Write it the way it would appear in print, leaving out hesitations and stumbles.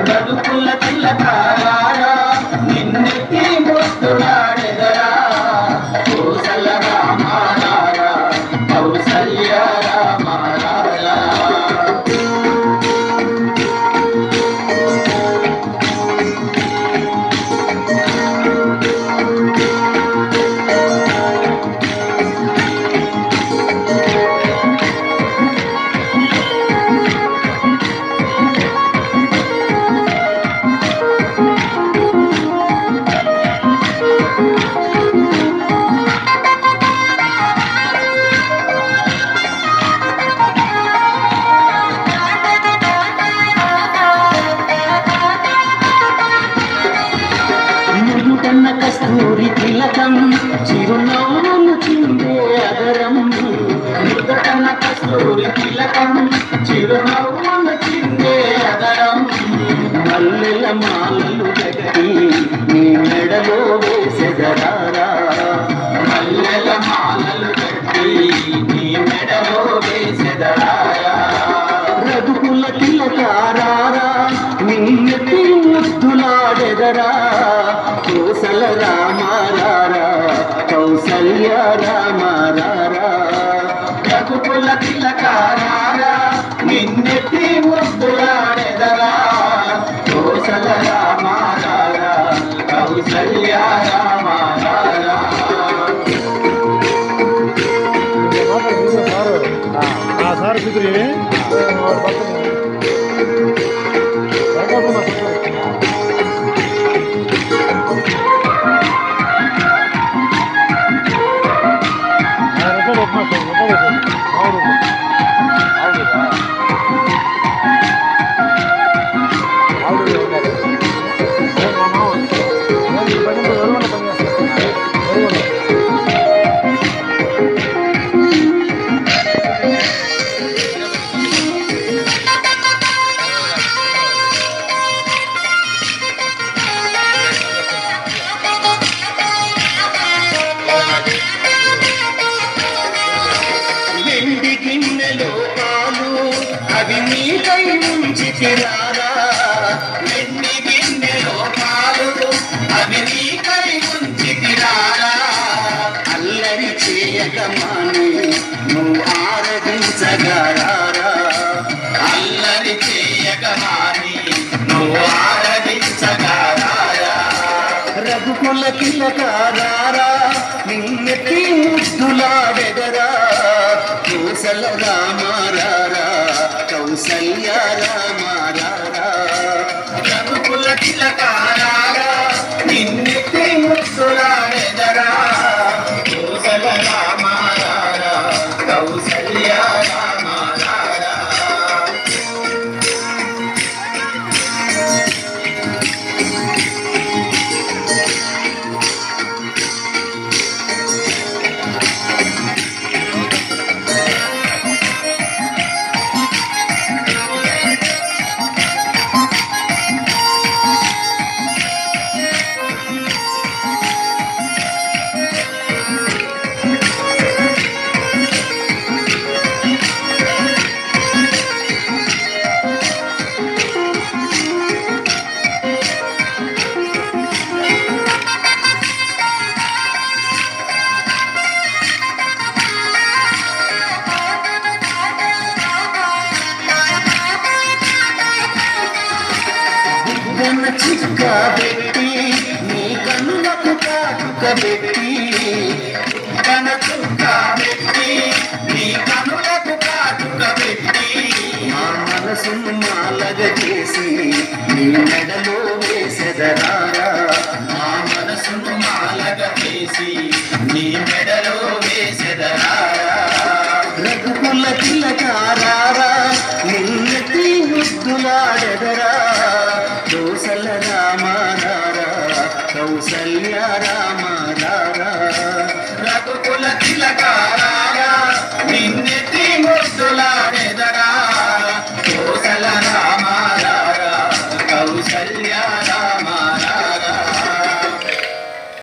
రఘుకుల తిలకారా నిన్నెత్తి ముద్దులాడెదరా కోసల రామారా కౌసల్య రామారా కన్న కస్తూరి తిలకం చిరునవ్వులు చిందే అదరం కన్న కస్తూరి తిలకం చిరునవ్వులు చిందే అదరం మల్లెల మాలలు కట్టి నీ మెడలో వేసెదరారా మల్లెల మాలలు కట్టి నీ మెడలో వేసెదరారా రఘుకుల తిలకారా నిన్నెత్తి ముద్దులాడెదరా కోసల రామారా కౌసల్య రామారా రఘుకుల తిలకారా నిన్నెత్తి ముద్దులాడెదరా కోసల రామారా కౌసల్య రామారా సార్ గిన్నెలో పాలు అవి నీకై ఉంచితిరారా వెండి గిన్నెలో పాలు అవి నీకై ఉంచితిరారా అల్లరి చేయకమాని నువ్వు ఆరాధించగలరా అల్లరి చేయకమాని నువ్వు ఆరాధించగలరా రఘుకుల తిలకారా నిన్నెత్తి ముద్దులాడెదరా కోసల రామారా కౌసల్య రామారా రఘుకుల తిలకారా నిన్నెత్తి ముద్దులాడెదరా కోసల రామారా కౌసల్య రామారా చిక్క పెట్టి నీ కన్నులకు కాటుక పెట్టి కన చుక్క పెట్టి నీ కన్నులకు కాటుక పెట్టి నా మనసును మాలగ చేసి నీ మెడలో వేసెదరారా నా మనసును మాలగ చేసి నీ మెడలో వేసెదరారా రఘుకుల తిలకారా నిన్నెత్తి ముద్దులాడెదరా కోసల రామారా కౌసల్య రామారా రఘుకుల తిలకారా